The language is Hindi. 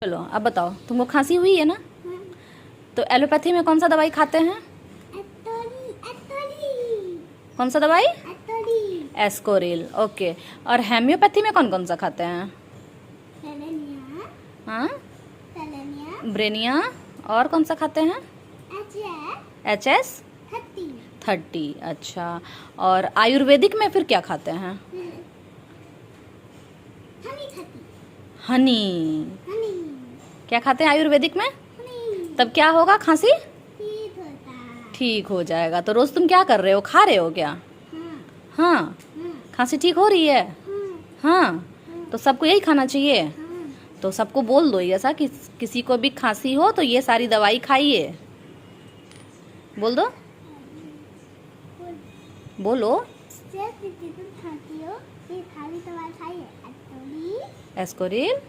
चलो अब बताओ, तुमको खांसी हुई है ना? तो एलोपैथी में कौन सा दवाई खाते हैं? कौन सा दवाई? एस्कोरिल। ओके। और हेम्योपैथी में कौन कौन सा खाते हैं? हाँ, ब्रेनिया। और कौन सा खाते हैं? HS30। अच्छा। और आयुर्वेदिक में फिर क्या खाते हैं? हनी। क्या खाते हैं आयुर्वेदिक में? तब क्या होगा? खांसी ठीक हो जाएगा। तो रोज तुम क्या कर रहे हो? खा रहे हो क्या? हाँ। खांसी ठीक हो रही है? हाँ। तो सबको यही खाना चाहिए। तो सबको बोल दो ऐसा कि किसी को भी खांसी हो तो ये सारी दवाई खाइए। बोल दो। बोलो। एस्कोरिल,